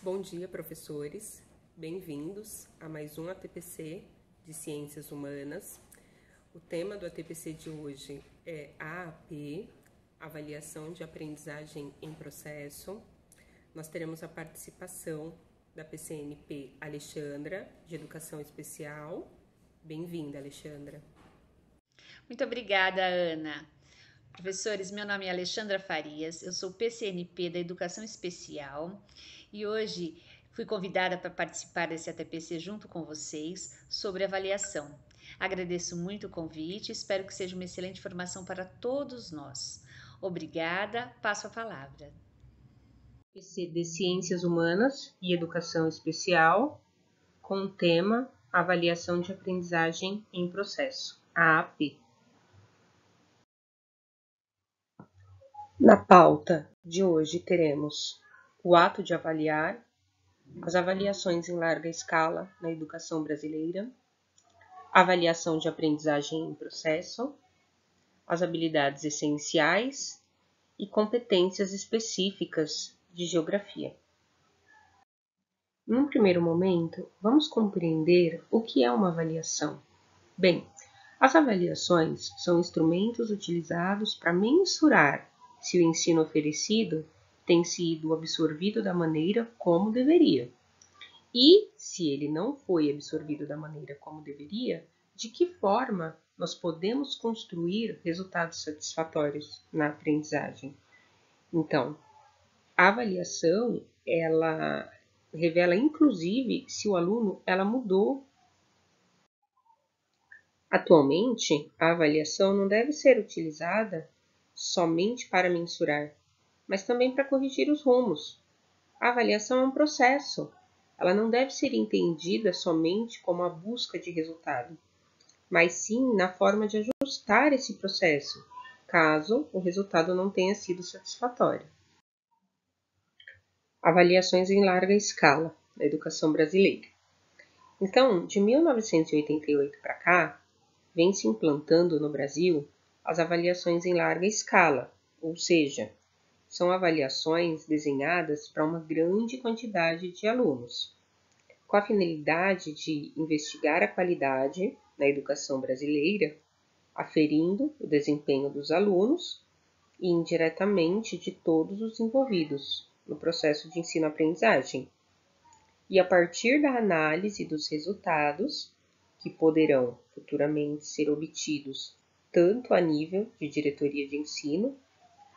Bom dia, professores. Bem-vindos a mais um ATPC de Ciências Humanas. O tema do ATPC de hoje é AAP, Avaliação de Aprendizagem em Processo. Nós teremos a participação da PCNP Alexandra, de Educação Especial. Bem-vinda, Alexandra. Muito obrigada, Ana. Professores, meu nome é Alexandra Farias, eu sou PCNP da Educação Especial e hoje fui convidada para participar desse ATPC junto com vocês sobre avaliação. Agradeço muito o convite e espero que seja uma excelente formação para todos nós. Obrigada, passo a palavra. ATPC de Ciências Humanas e Educação Especial, com o tema Avaliação de Aprendizagem em Processo, AAP. Na pauta de hoje teremos o ato de avaliar, as avaliações em larga escala na educação brasileira, avaliação de aprendizagem em processo, as habilidades essenciais e competências específicas de geografia. Num primeiro momento, vamos compreender o que é uma avaliação. Bem, as avaliações são instrumentos utilizados para mensurar se o ensino oferecido tem sido absorvido da maneira como deveria. E, se ele não foi absorvido da maneira como deveria, de que forma nós podemos construir resultados satisfatórios na aprendizagem. Então, a avaliação, ela revela inclusive se o aluno mudou. Atualmente, a avaliação não deve ser utilizada somente para mensurar, mas também para corrigir os rumos. A avaliação é um processo. Ela não deve ser entendida somente como a busca de resultado, mas sim na forma de ajustar esse processo, caso o resultado não tenha sido satisfatório. Avaliações em larga escala na educação brasileira. Então, de 1988 para cá, vem se implantando no Brasil as avaliações em larga escala, ou seja, são avaliações desenhadas para uma grande quantidade de alunos, com a finalidade de investigar a qualidade na educação brasileira, aferindo o desempenho dos alunos e indiretamente de todos os envolvidos no processo de ensino-aprendizagem. E a partir da análise dos resultados, que poderão futuramente ser obtidos tanto a nível de diretoria de ensino,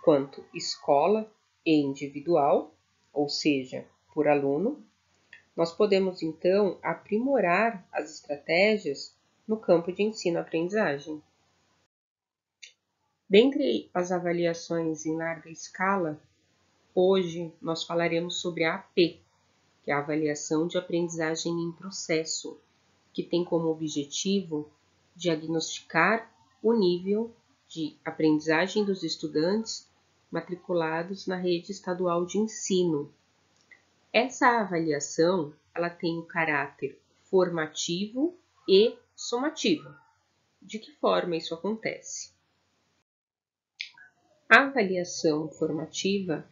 quanto escola e individual, ou seja, por aluno, nós podemos então aprimorar as estratégias no campo de ensino-aprendizagem. Dentre as avaliações em larga escala, hoje nós falaremos sobre a AP, que é a Avaliação de Aprendizagem em Processo, que tem como objetivo diagnosticar o nível de aprendizagem dos estudantes matriculados na rede estadual de ensino. Essa avaliação, ela tem o caráter formativo e somativo. De que forma isso acontece? A avaliação formativa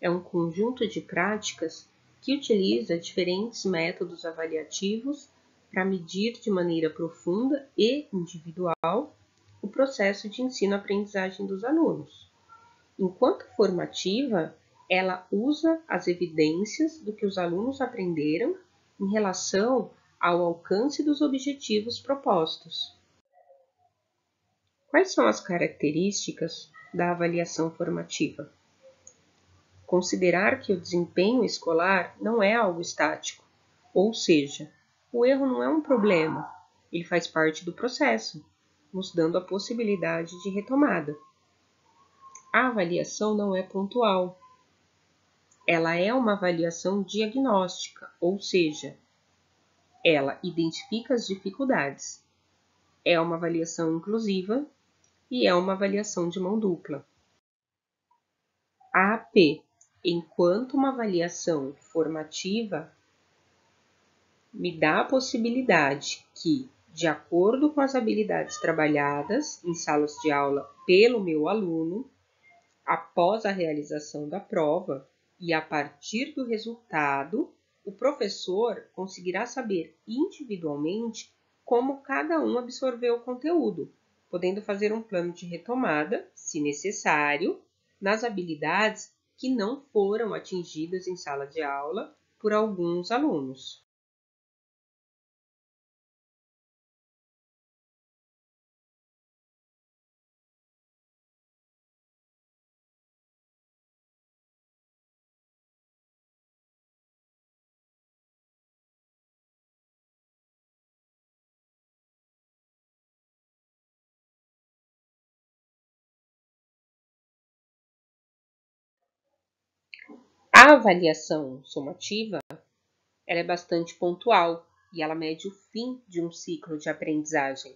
é um conjunto de práticas que utiliza diferentes métodos avaliativos para medir de maneira profunda e individual o processo de ensino-aprendizagem dos alunos. Enquanto formativa, ela usa as evidências do que os alunos aprenderam em relação ao alcance dos objetivos propostos. Quais são as características da avaliação formativa? Considerar que o desempenho escolar não é algo estático, ou seja, o erro não é um problema, ele faz parte do processo, nos dando a possibilidade de retomada. A avaliação não é pontual, ela é uma avaliação diagnóstica, ou seja, ela identifica as dificuldades. É uma avaliação inclusiva e é uma avaliação de mão dupla. A AP, enquanto uma avaliação formativa, me dá a possibilidade que, de acordo com as habilidades trabalhadas em salas de aula pelo meu aluno, após a realização da prova e a partir do resultado, o professor conseguirá saber individualmente como cada um absorveu o conteúdo, podendo fazer um plano de retomada, se necessário, nas habilidades que não foram atingidas em sala de aula por alguns alunos. A avaliação somativa ela é bastante pontual e ela mede o fim de um ciclo de aprendizagem.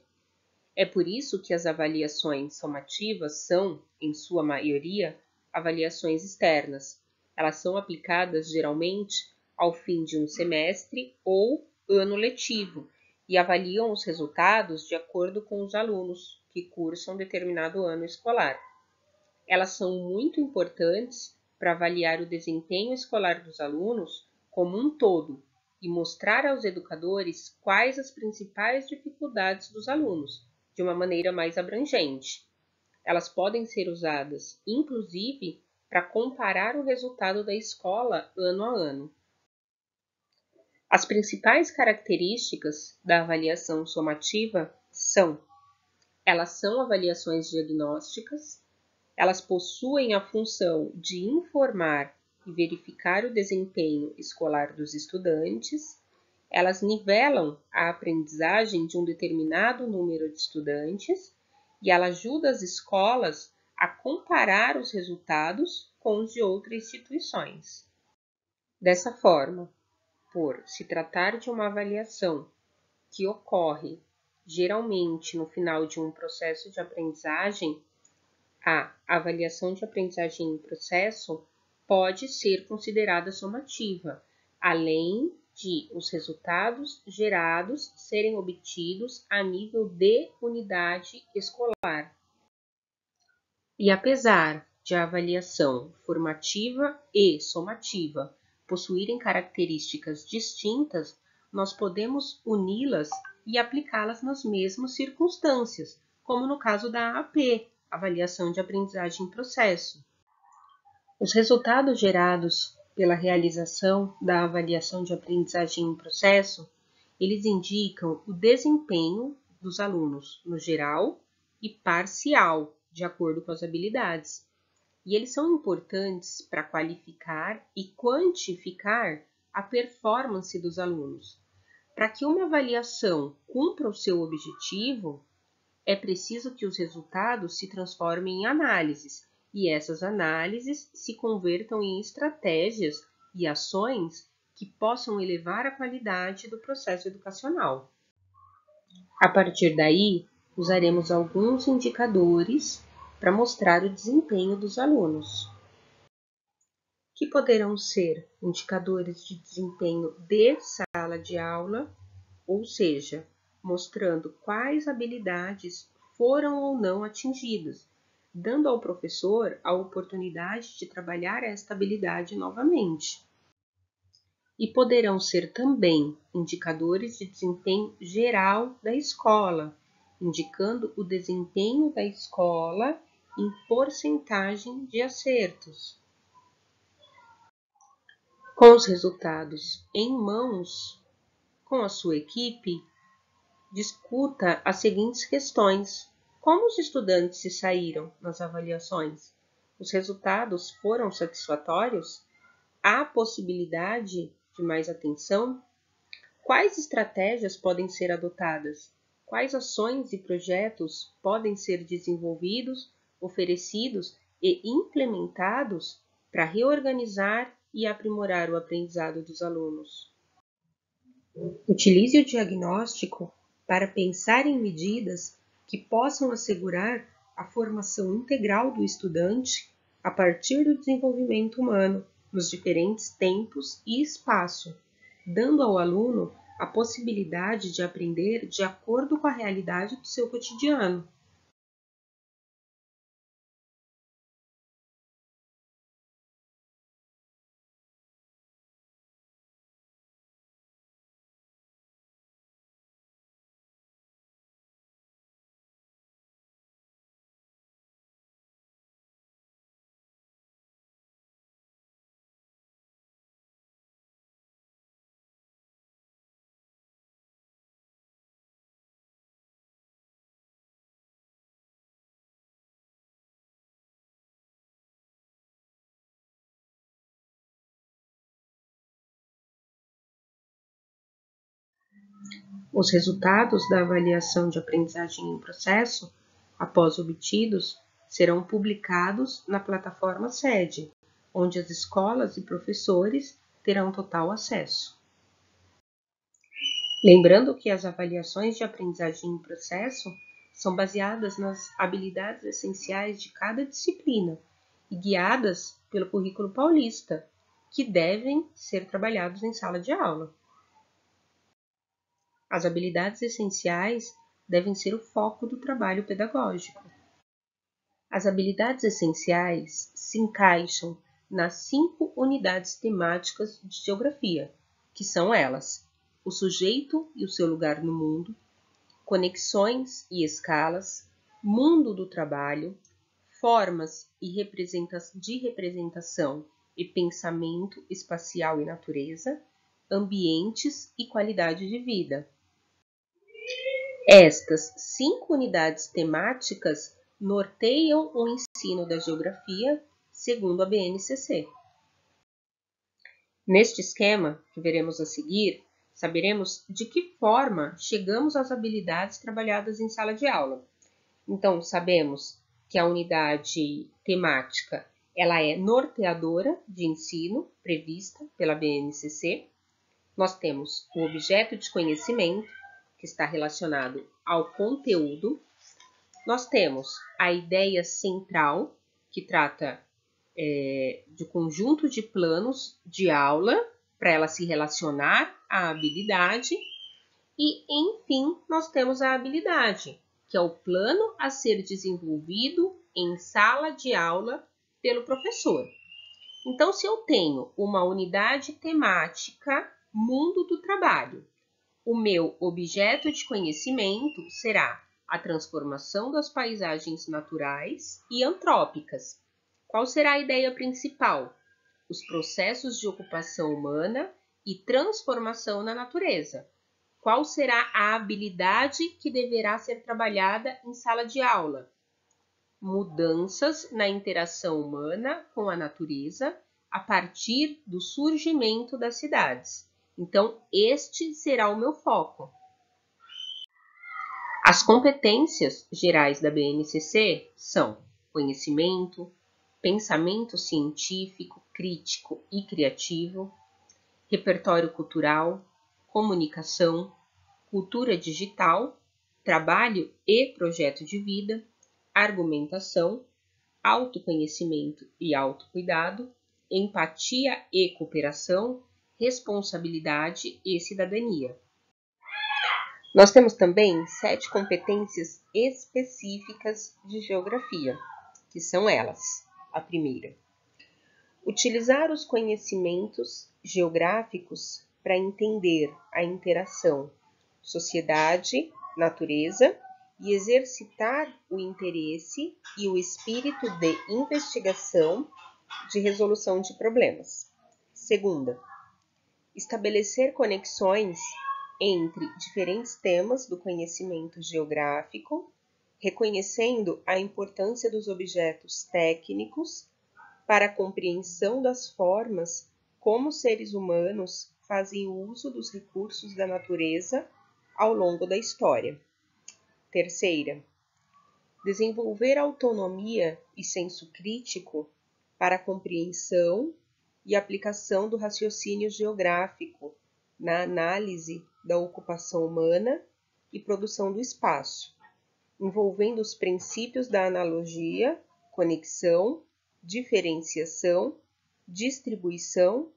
É por isso que as avaliações somativas são, em sua maioria, avaliações externas. Elas são aplicadas geralmente ao fim de um semestre ou ano letivo e avaliam os resultados de acordo com os alunos que cursam determinado ano escolar. Elas são muito importantes para avaliar o desempenho escolar dos alunos como um todo e mostrar aos educadores quais as principais dificuldades dos alunos, de uma maneira mais abrangente. Elas podem ser usadas, inclusive, para comparar o resultado da escola ano a ano. As principais características da avaliação somativa são: elas são avaliações diagnósticas, elas possuem a função de informar e verificar o desempenho escolar dos estudantes, elas nivelam a aprendizagem de um determinado número de estudantes e ela ajuda as escolas a comparar os resultados com os de outras instituições. Dessa forma, por se tratar de uma avaliação que ocorre geralmente no final de um processo de aprendizagem, a avaliação de aprendizagem em processo pode ser considerada somativa, além de os resultados gerados serem obtidos a nível de unidade escolar. E apesar de a avaliação formativa e somativa possuírem características distintas, nós podemos uni-las e aplicá-las nas mesmas circunstâncias, como no caso da AAP, avaliação de aprendizagem em processo. Os resultados gerados pela realização da avaliação de aprendizagem em processo, eles indicam o desempenho dos alunos no geral e parcial, de acordo com as habilidades. E eles são importantes para qualificar e quantificar a performance dos alunos. Para que uma avaliação cumpra o seu objetivo, é preciso que os resultados se transformem em análises e essas análises se convertam em estratégias e ações que possam elevar a qualidade do processo educacional. A partir daí, usaremos alguns indicadores para mostrar o desempenho dos alunos, que poderão ser indicadores de desempenho de sala de aula, ou seja, mostrando quais habilidades foram ou não atingidas, dando ao professor a oportunidade de trabalhar esta habilidade novamente. E poderão ser também indicadores de desempenho geral da escola, indicando o desempenho da escola em porcentagem de acertos. Com os resultados em mãos, com a sua equipe, discuta as seguintes questões: como os estudantes se saíram nas avaliações? Os resultados foram satisfatórios? Há possibilidade de mais atenção? Quais estratégias podem ser adotadas? Quais ações e projetos podem ser desenvolvidos, oferecidos e implementados para reorganizar e aprimorar o aprendizado dos alunos? Utilize o diagnóstico para pensar em medidas que possam assegurar a formação integral do estudante a partir do desenvolvimento humano, nos diferentes tempos e espaço, dando ao aluno a possibilidade de aprender de acordo com a realidade do seu cotidiano. Os resultados da avaliação de aprendizagem em processo, após obtidos, serão publicados na plataforma SEDE, onde as escolas e professores terão total acesso. Lembrando que as avaliações de aprendizagem em processo são baseadas nas habilidades essenciais de cada disciplina e guiadas pelo currículo paulista, que devem ser trabalhados em sala de aula. As habilidades essenciais devem ser o foco do trabalho pedagógico. As habilidades essenciais se encaixam nas 5 unidades temáticas de geografia, que são elas: o sujeito e o seu lugar no mundo, conexões e escalas, mundo do trabalho, formas de representação e pensamento espacial e natureza, ambientes e qualidade de vida. Estas 5 unidades temáticas norteiam o ensino da geografia segundo a BNCC. Neste esquema que veremos a seguir, saberemos de que forma chegamos às habilidades trabalhadas em sala de aula. Então, sabemos que a unidade temática ela é norteadora de ensino prevista pela BNCC. Nós temos o objeto de conhecimento, que está relacionado ao conteúdo. Nós temos a ideia central, que trata de conjunto de planos de aula para ela se relacionar à habilidade. E, enfim, nós temos a habilidade, que é o plano a ser desenvolvido em sala de aula pelo professor. Então, se eu tenho uma unidade temática, mundo do trabalho, o meu objeto de conhecimento será a transformação das paisagens naturais e antrópicas. Qual será a ideia principal? Os processos de ocupação humana e transformação na natureza. Qual será a habilidade que deverá ser trabalhada em sala de aula? Mudanças na interação humana com a natureza a partir do surgimento das cidades. Então, este será o meu foco. As competências gerais da BNCC são conhecimento, pensamento científico, crítico e criativo, repertório cultural, comunicação, cultura digital, trabalho e projeto de vida, argumentação, autoconhecimento e autocuidado, empatia e cooperação, responsabilidade e cidadania. Nós temos também 7 competências específicas de geografia, que são elas. A primeira, utilizar os conhecimentos geográficos para entender a interação sociedade, natureza e exercitar o interesse e o espírito de investigação de resolução de problemas. Segunda, estabelecer conexões entre diferentes temas do conhecimento geográfico, reconhecendo a importância dos objetos técnicos para a compreensão das formas como seres humanos fazem uso dos recursos da natureza ao longo da história. Terceira, desenvolver autonomia e senso crítico para a compreensão e aplicação do raciocínio geográfico na análise da ocupação humana e produção do espaço, envolvendo os princípios da analogia, conexão, diferenciação, distribuição,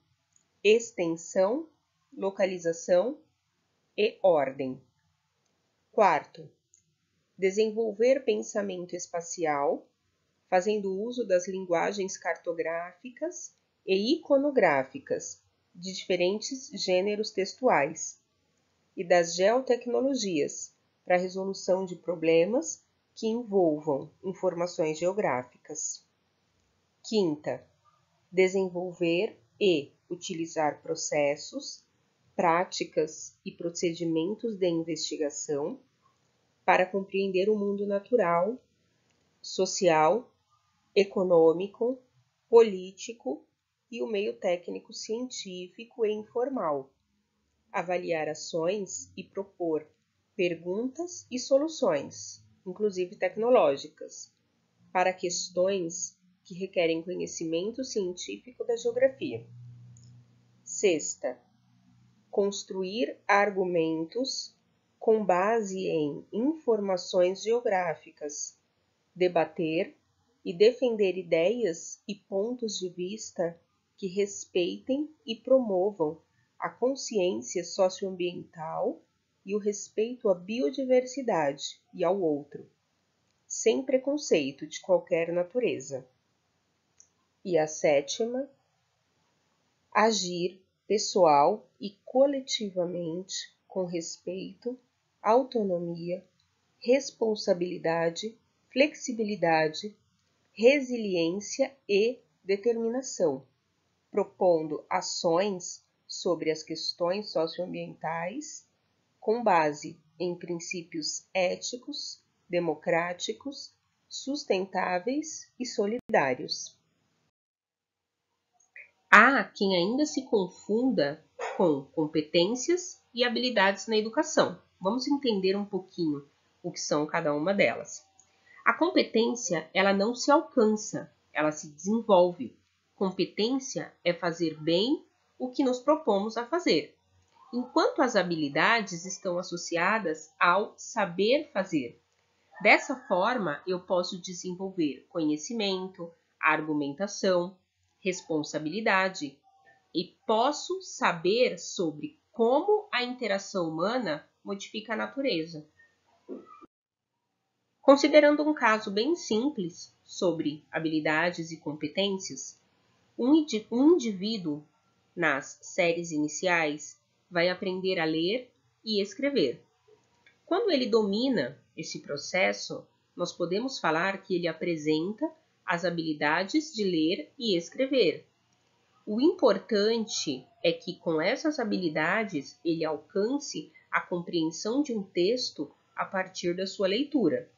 extensão, localização e ordem. Quarto, desenvolver pensamento espacial, fazendo uso das linguagens cartográficas e iconográficas de diferentes gêneros textuais e das geotecnologias para a resolução de problemas que envolvam informações geográficas. Quinta, desenvolver e utilizar processos, práticas e procedimentos de investigação para compreender o mundo natural, social, econômico, político e o meio técnico científico e informal, avaliar ações e propor perguntas e soluções, inclusive tecnológicas, para questões que requerem conhecimento científico da geografia. Sexta, construir argumentos com base em informações geográficas, debater e defender ideias e pontos de vista que respeitem e promovam a consciência socioambiental e o respeito à biodiversidade e ao outro, sem preconceito de qualquer natureza. E a sétima, agir pessoal e coletivamente com respeito, autonomia, responsabilidade, flexibilidade, resiliência e determinação, propondo ações sobre as questões socioambientais com base em princípios éticos, democráticos, sustentáveis e solidários. Há quem ainda se confunda com competências e habilidades na educação. Vamos entender um pouquinho o que são cada uma delas. A competência, ela não se alcança, ela se desenvolve. Competência é fazer bem o que nos propomos a fazer, enquanto as habilidades estão associadas ao saber fazer. Dessa forma, eu posso desenvolver conhecimento, argumentação, responsabilidade e posso saber sobre como a interação humana modifica a natureza. Considerando um caso bem simples sobre habilidades e competências, um indivíduo nas séries iniciais vai aprender a ler e escrever. Quando ele domina esse processo, nós podemos falar que ele apresenta as habilidades de ler e escrever. O importante é que com essas habilidades ele alcance a compreensão de um texto a partir da sua leitura.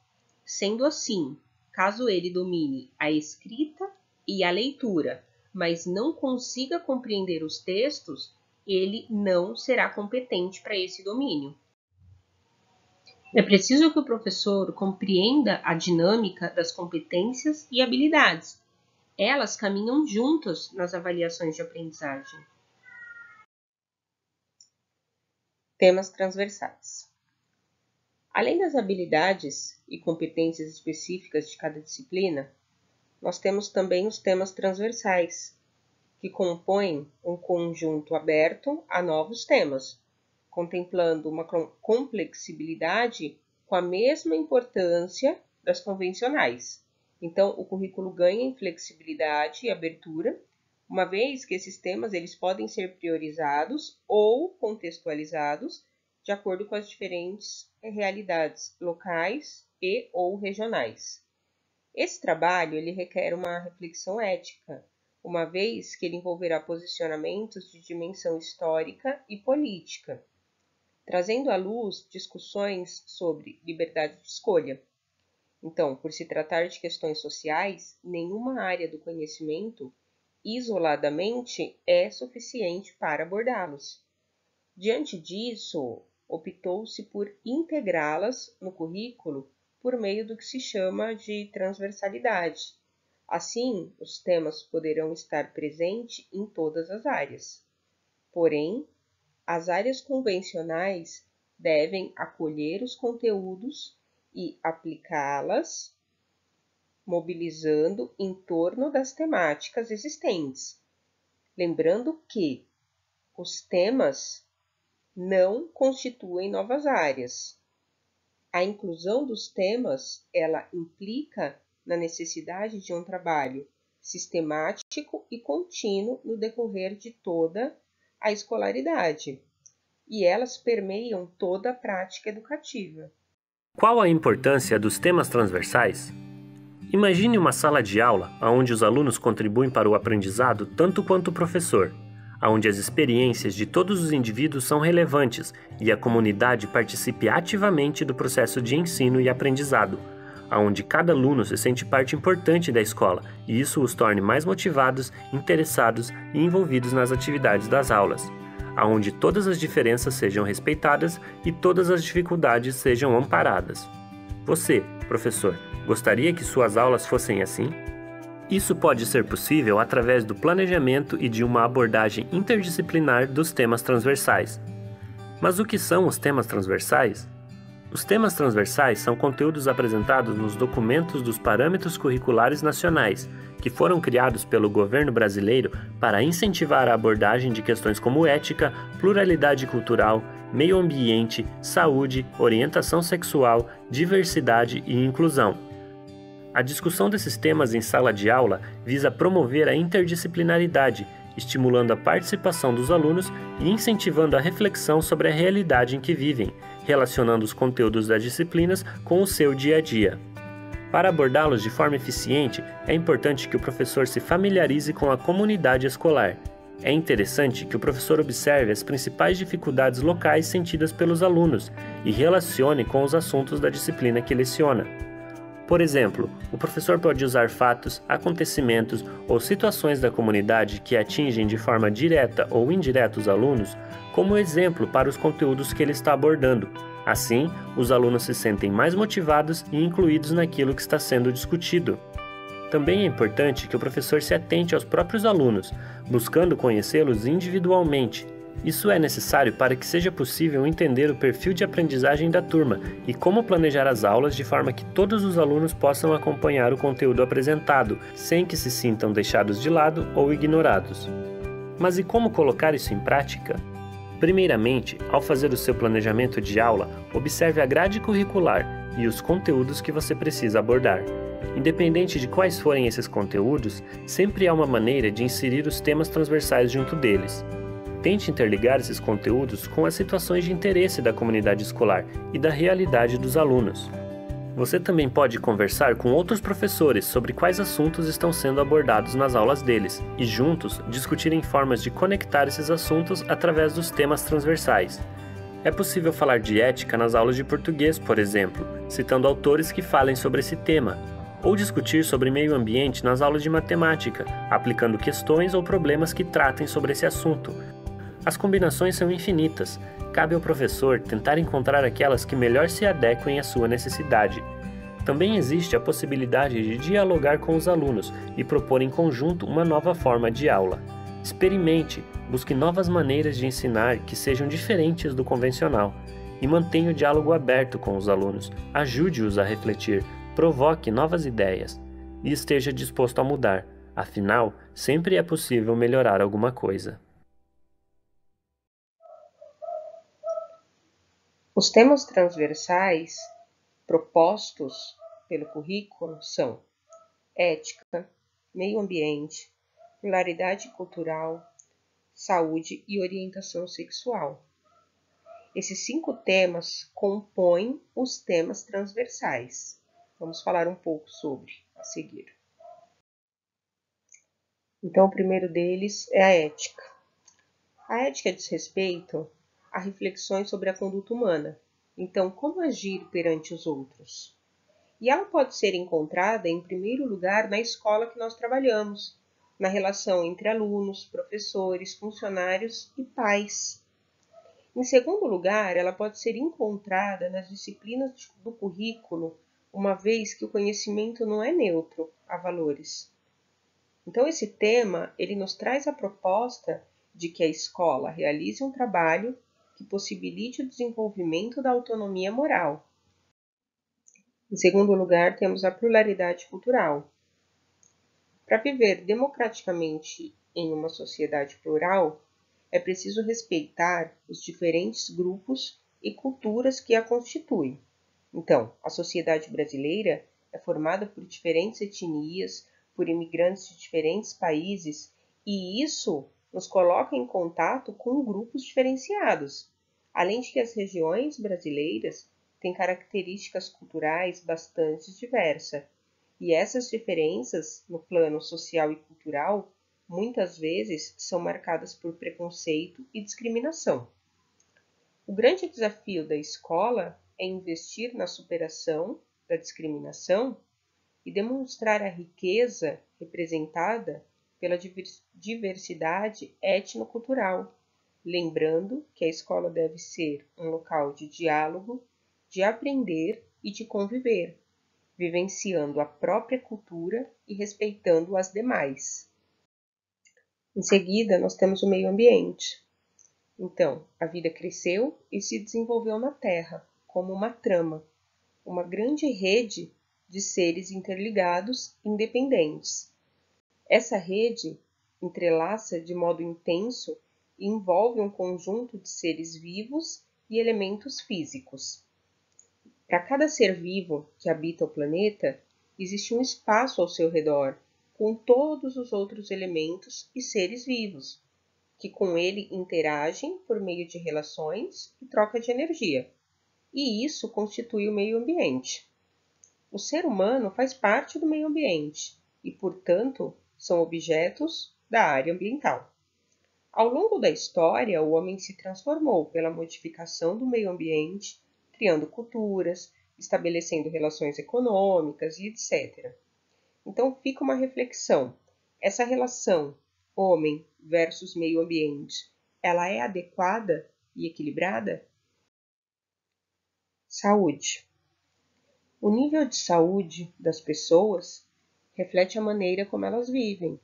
Sendo assim, caso ele domine a escrita e a leitura, mas não consiga compreender os textos, ele não será competente para esse domínio. É preciso que o professor compreenda a dinâmica das competências e habilidades. Elas caminham juntas nas avaliações de aprendizagem. Temas transversais. Além das habilidades e competências específicas de cada disciplina, nós temos também os temas transversais, que compõem um conjunto aberto a novos temas, contemplando uma complexibilidade com a mesma importância das convencionais. Então, o currículo ganha em flexibilidade e abertura, uma vez que esses temas eles podem ser priorizados ou contextualizados de acordo com as diferentes realidades locais e ou regionais. Esse trabalho ele requer uma reflexão ética, uma vez que ele envolverá posicionamentos de dimensão histórica e política, trazendo à luz discussões sobre liberdade de escolha. Então, por se tratar de questões sociais, nenhuma área do conhecimento, isoladamente, é suficiente para abordá-los. Diante disso, optou-se por integrá-las no currículo por meio do que se chama de transversalidade. Assim, os temas poderão estar presentes em todas as áreas. Porém, as áreas convencionais devem acolher os conteúdos e aplicá-las, mobilizando em torno das temáticas existentes. Lembrando que os temas não constituem novas áreas. A inclusão dos temas, ela implica na necessidade de um trabalho sistemático e contínuo no decorrer de toda a escolaridade, e elas permeiam toda a prática educativa. Qual a importância dos temas transversais? Imagine uma sala de aula onde os alunos contribuem para o aprendizado tanto quanto o professor, onde as experiências de todos os indivíduos são relevantes e a comunidade participe ativamente do processo de ensino e aprendizado, onde cada aluno se sente parte importante da escola e isso os torne mais motivados, interessados e envolvidos nas atividades das aulas. onde todas as diferenças sejam respeitadas e todas as dificuldades sejam amparadas. Você, professor, gostaria que suas aulas fossem assim? Isso pode ser possível através do planejamento e de uma abordagem interdisciplinar dos temas transversais. Mas o que são os temas transversais? Os temas transversais são conteúdos apresentados nos documentos dos Parâmetros Curriculares Nacionais, que foram criados pelo governo brasileiro para incentivar a abordagem de questões como ética, pluralidade cultural, meio ambiente, saúde, orientação sexual, diversidade e inclusão. A discussão desses temas em sala de aula visa promover a interdisciplinaridade, estimulando a participação dos alunos e incentivando a reflexão sobre a realidade em que vivem, relacionando os conteúdos das disciplinas com o seu dia a dia. Para abordá-los de forma eficiente, é importante que o professor se familiarize com a comunidade escolar. É interessante que o professor observe as principais dificuldades locais sentidas pelos alunos e relacione com os assuntos da disciplina que leciona. Por exemplo, o professor pode usar fatos, acontecimentos ou situações da comunidade que atingem de forma direta ou indireta os alunos como exemplo para os conteúdos que ele está abordando. Assim, os alunos se sentem mais motivados e incluídos naquilo que está sendo discutido. Também é importante que o professor se atente aos próprios alunos, buscando conhecê-los individualmente. Isso é necessário para que seja possível entender o perfil de aprendizagem da turma e como planejar as aulas de forma que todos os alunos possam acompanhar o conteúdo apresentado, sem que se sintam deixados de lado ou ignorados. Mas e como colocar isso em prática? Primeiramente, ao fazer o seu planejamento de aula, observe a grade curricular e os conteúdos que você precisa abordar. Independente de quais forem esses conteúdos, sempre há uma maneira de inserir os temas transversais junto deles. Tente interligar esses conteúdos com as situações de interesse da comunidade escolar e da realidade dos alunos. Você também pode conversar com outros professores sobre quais assuntos estão sendo abordados nas aulas deles e, juntos, discutirem formas de conectar esses assuntos através dos temas transversais. É possível falar de ética nas aulas de português, por exemplo, citando autores que falem sobre esse tema, ou discutir sobre meio ambiente nas aulas de matemática, aplicando questões ou problemas que tratem sobre esse assunto. As combinações são infinitas. Cabe ao professor tentar encontrar aquelas que melhor se adequem à sua necessidade. Também existe a possibilidade de dialogar com os alunos e propor em conjunto uma nova forma de aula. Experimente, busque novas maneiras de ensinar que sejam diferentes do convencional e mantenha o diálogo aberto com os alunos. Ajude-os a refletir, provoque novas ideias e esteja disposto a mudar. Afinal, sempre é possível melhorar alguma coisa. Os temas transversais propostos pelo currículo são ética, meio ambiente, pluralidade cultural, saúde e orientação sexual. Esses 5 temas compõem os temas transversais. Vamos falar um pouco sobre a seguir. Então, o primeiro deles é a ética. A ética diz respeito a reflexões sobre a conduta humana. Então, como agir perante os outros? E ela pode ser encontrada, em primeiro lugar, na escola que nós trabalhamos, na relação entre alunos, professores, funcionários e pais. Em segundo lugar, ela pode ser encontrada nas disciplinas do currículo, uma vez que o conhecimento não é neutro a valores. Então, esse tema, ele nos traz a proposta de que a escola realize um trabalho que possibilite o desenvolvimento da autonomia moral. Em segundo lugar, temos a pluralidade cultural. Para viver democraticamente em uma sociedade plural, é preciso respeitar os diferentes grupos e culturas que a constituem. Então, a sociedade brasileira é formada por diferentes etnias, por imigrantes de diferentes países, e isso nos coloca em contato com grupos diferenciados, além de que as regiões brasileiras têm características culturais bastante diversas, e essas diferenças no plano social e cultural muitas vezes são marcadas por preconceito e discriminação. O grande desafio da escola é investir na superação da discriminação e demonstrar a riqueza representada pela diversidade étnico-cultural, lembrando que a escola deve ser um local de diálogo, de aprender e de conviver, vivenciando a própria cultura e respeitando as demais. Em seguida, nós temos o meio ambiente. Então, a vida cresceu e se desenvolveu na Terra, como uma trama, uma grande rede de seres interligados, independentes. Essa rede entrelaça de modo intenso e envolve um conjunto de seres vivos e elementos físicos. Para cada ser vivo que habita o planeta, existe um espaço ao seu redor, com todos os outros elementos e seres vivos, que com ele interagem por meio de relações e troca de energia. E isso constitui o meio ambiente. O ser humano faz parte do meio ambiente e, portanto, são objetos da área ambiental. Ao longo da história, o homem se transformou pela modificação do meio ambiente, criando culturas, estabelecendo relações econômicas e etc. Então fica uma reflexão. Essa relação homem versus meio ambiente, ela é adequada e equilibrada? Saúde. O nível de saúde das pessoas reflete a maneira como elas vivem.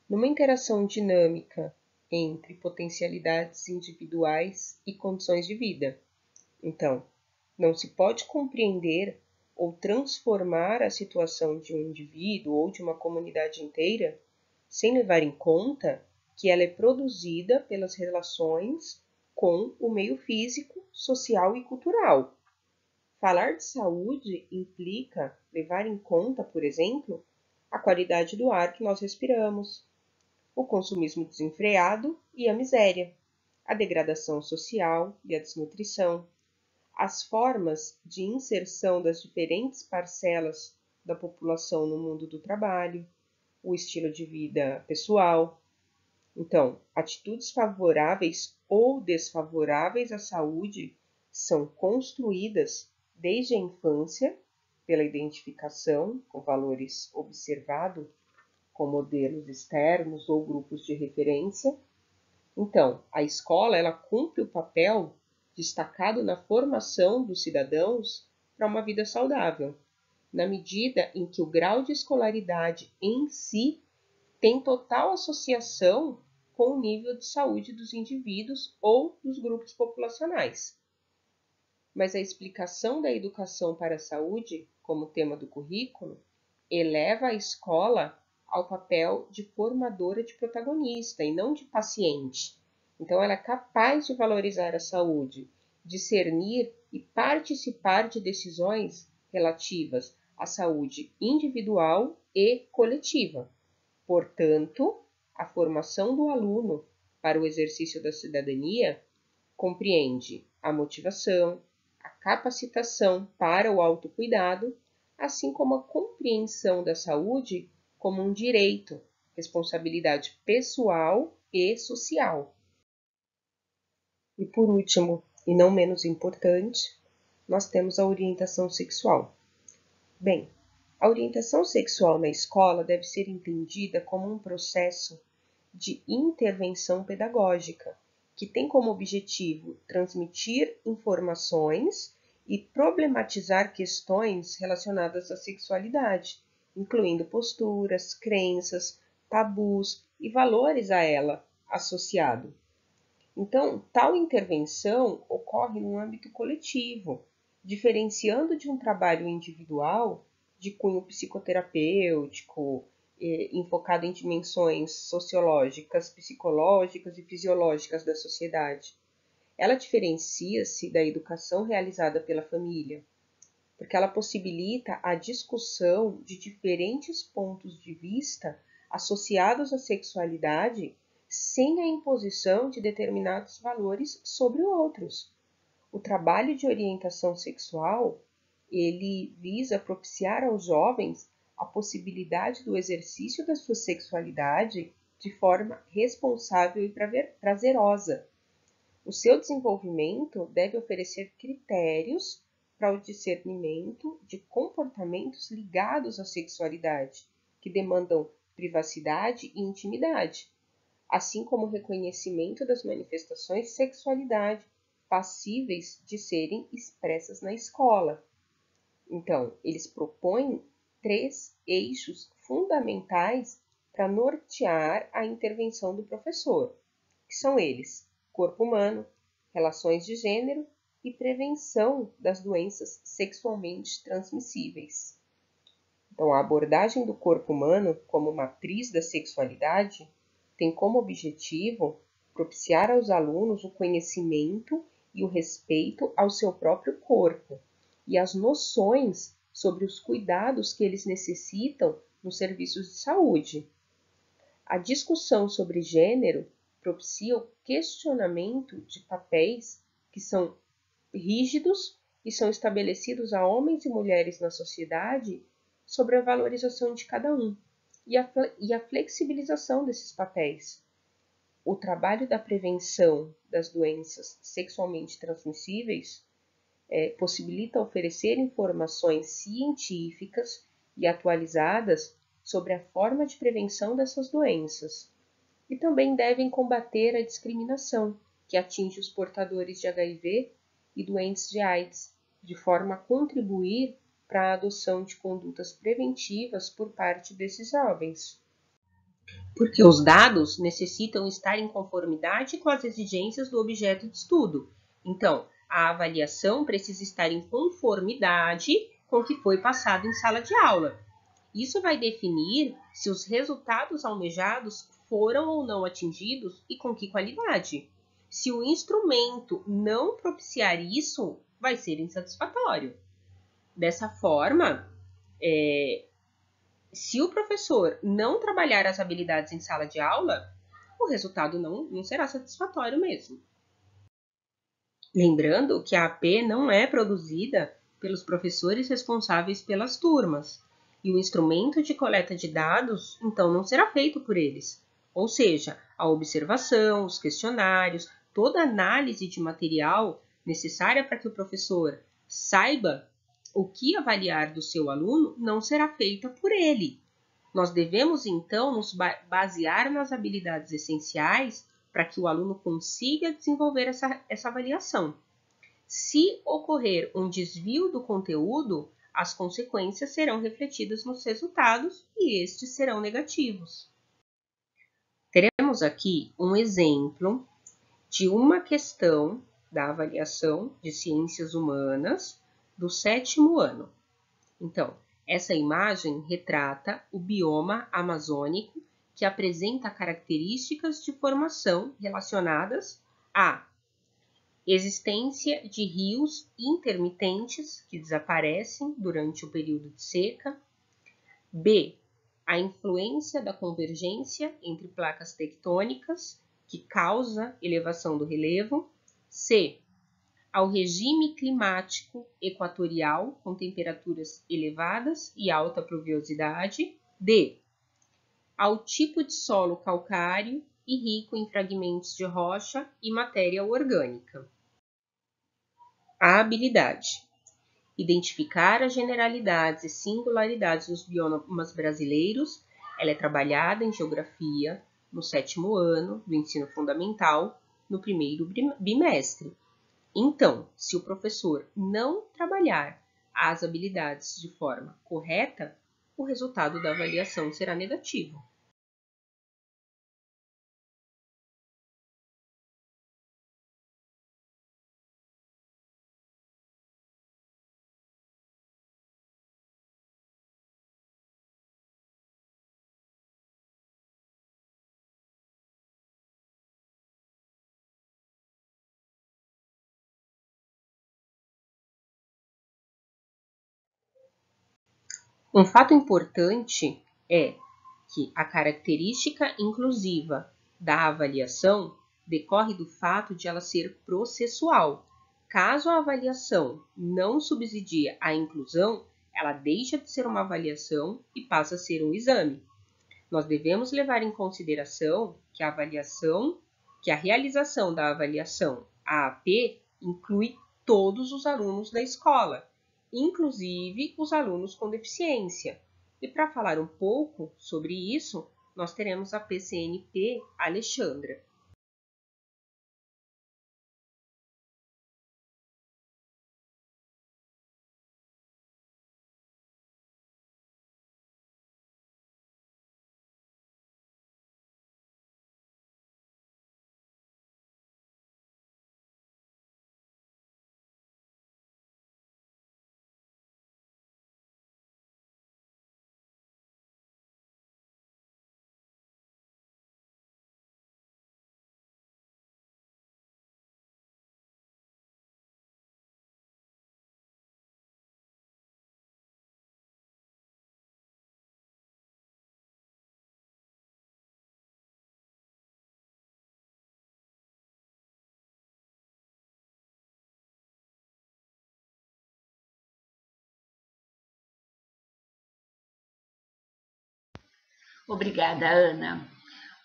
Numa interação dinâmica entre potencialidades individuais e condições de vida. Então, não se pode compreender ou transformar a situação de um indivíduo ou de uma comunidade inteira sem levar em conta que ela é produzida pelas relações com o meio físico, social e cultural. Falar de saúde implica levar em conta, por exemplo, a qualidade do ar que nós respiramos, o consumismo desenfreado e a miséria, a degradação social e a desnutrição, as formas de inserção das diferentes parcelas da população no mundo do trabalho, o estilo de vida pessoal. Então, atitudes favoráveis ou desfavoráveis à saúde são construídas desde a infância pela identificação com valores observados com modelos externos ou grupos de referência. Então, a escola ela cumpre o papel destacado na formação dos cidadãos para uma vida saudável, na medida em que o grau de escolaridade em si tem total associação com o nível de saúde dos indivíduos ou dos grupos populacionais. Mas a explicação da educação para a saúde, como tema do currículo, eleva a escola ao papel de formadora de protagonista e não de paciente. Então, ela é capaz de valorizar a saúde, discernir e participar de decisões relativas à saúde individual e coletiva. Portanto, a formação do aluno para o exercício da cidadania compreende a motivação, a capacitação para o autocuidado, assim como a compreensão da saúde como um direito, responsabilidade pessoal e social. E por último, e não menos importante, nós temos a orientação sexual. Bem, a orientação sexual na escola deve ser entendida como um processo de intervenção pedagógica, que tem como objetivo transmitir informações e problematizar questões relacionadas à sexualidade, incluindo posturas, crenças, tabus e valores a ela associado. Então, tal intervenção ocorre no âmbito coletivo, diferenciando de um trabalho individual de cunho psicoterapêutico, enfocado em dimensões sociológicas, psicológicas e fisiológicas da sociedade. Ela diferencia-se da educação realizada pela família, porque ela possibilita a discussão de diferentes pontos de vista associados à sexualidade sem a imposição de determinados valores sobre outros. O trabalho de orientação sexual, ele visa propiciar aos jovens a possibilidade do exercício da sua sexualidade de forma responsável e prazerosa. O seu desenvolvimento deve oferecer critérios para o discernimento de comportamentos ligados à sexualidade, que demandam privacidade e intimidade, assim como o reconhecimento das manifestações de sexualidade passíveis de serem expressas na escola. Então, eles propõem 3 eixos fundamentais para nortear a intervenção do professor, que são eles: corpo humano, relações de gênero e prevenção das doenças sexualmente transmissíveis. Então, a abordagem do corpo humano como matriz da sexualidade tem como objetivo propiciar aos alunos o conhecimento e o respeito ao seu próprio corpo e as noções sobre os cuidados que eles necessitam nos serviços de saúde. A discussão sobre gênero propicia o questionamento de papéis que são rígidos e são estabelecidos a homens e mulheres na sociedade sobre a valorização de cada um e a flexibilização desses papéis. O trabalho da prevenção das doenças sexualmente transmissíveis possibilita oferecer informações científicas e atualizadas sobre a forma de prevenção dessas doenças. E também devem combater a discriminação que atinge os portadores de HIV e doentes de AIDS, de forma a contribuir para a adoção de condutas preventivas por parte desses jovens. Porque os dados necessitam estar em conformidade com as exigências do objeto de estudo. Então, a avaliação precisa estar em conformidade com o que foi passado em sala de aula. Isso vai definir se os resultados almejados foram ou não atingidos e com que qualidade. Se o instrumento não propiciar isso, vai ser insatisfatório. Dessa forma, se o professor não trabalhar as habilidades em sala de aula, o resultado não será satisfatório mesmo. Lembrando que a AP não é produzida pelos professores responsáveis pelas turmas, e o instrumento de coleta de dados, então, não será feito por eles. Ou seja, a observação, os questionários, toda a análise de material necessária para que o professor saiba o que avaliar do seu aluno não será feita por ele. Nós devemos, então, nos basear nas habilidades essenciais para que o aluno consiga desenvolver essa avaliação. Se ocorrer um desvio do conteúdo, as consequências serão refletidas nos resultados e estes serão negativos. Teremos aqui um exemplo de uma questão da avaliação de ciências humanas do 7º ano. Então, essa imagem retrata o bioma amazônico que apresenta características de formação relacionadas à existência de rios intermitentes que desaparecem durante o período de seca. B. A influência da convergência entre placas tectônicas que causa elevação do relevo. C. Ao regime climático equatorial com temperaturas elevadas e alta pluviosidade. D. Ao tipo de solo calcário e rico em fragmentos de rocha e matéria orgânica. A habilidade: identificar as generalidades e singularidades dos biomas brasileiros. Ela é trabalhada em geografia no 7º ano do ensino fundamental, no 1º bimestre. Então, se o professor não trabalhar as habilidades de forma correta, o resultado da avaliação será negativo. Um fato importante é que a característica inclusiva da avaliação decorre do fato de ela ser processual. Caso a avaliação não subsidie a inclusão, ela deixa de ser uma avaliação e passa a ser um exame. Nós devemos levar em consideração que a realização da avaliação AAP inclui todos os alunos da escola, inclusive os alunos com deficiência. E para falar um pouco sobre isso, nós teremos a PCNP Alexandra. Obrigada, Ana.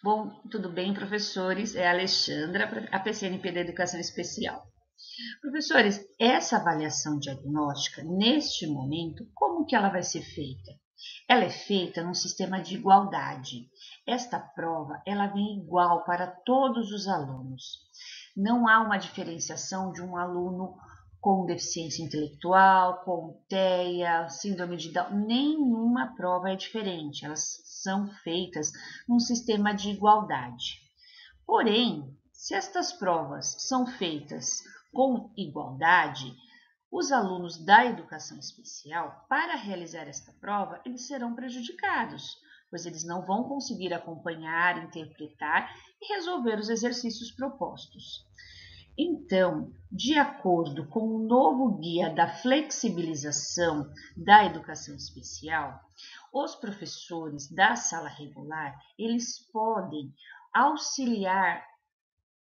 Bom, tudo bem, professores? É a Alexandra, a PCNP da Educação Especial. Professores, essa avaliação diagnóstica, neste momento, como que ela vai ser feita? Ela é feita num sistema de igualdade. Esta prova, ela vem igual para todos os alunos. Não há uma diferenciação de um aluno com deficiência intelectual, com TEA, síndrome de Down. Nenhuma prova é diferente. Elas são feitas num sistema de igualdade. Porém, se estas provas são feitas com igualdade, os alunos da educação especial, para realizar esta prova, eles serão prejudicados, pois eles não vão conseguir acompanhar, interpretar e resolver os exercícios propostos. Então, de acordo com o novo guia da flexibilização da educação especial, os professores da sala regular, eles podem auxiliar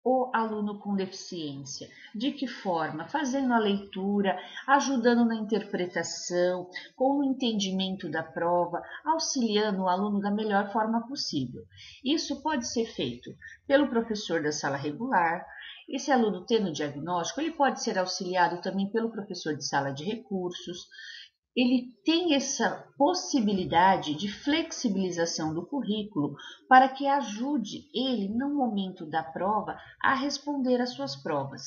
o aluno com deficiência. De que forma? Fazendo a leitura, ajudando na interpretação, com o entendimento da prova, auxiliando o aluno da melhor forma possível. Isso pode ser feito pelo professor da sala regular. Esse aluno tendo diagnóstico, ele pode ser auxiliado também pelo professor de sala de recursos. Ele tem essa possibilidade de flexibilização do currículo para que ajude ele, no momento da prova, a responder às suas provas.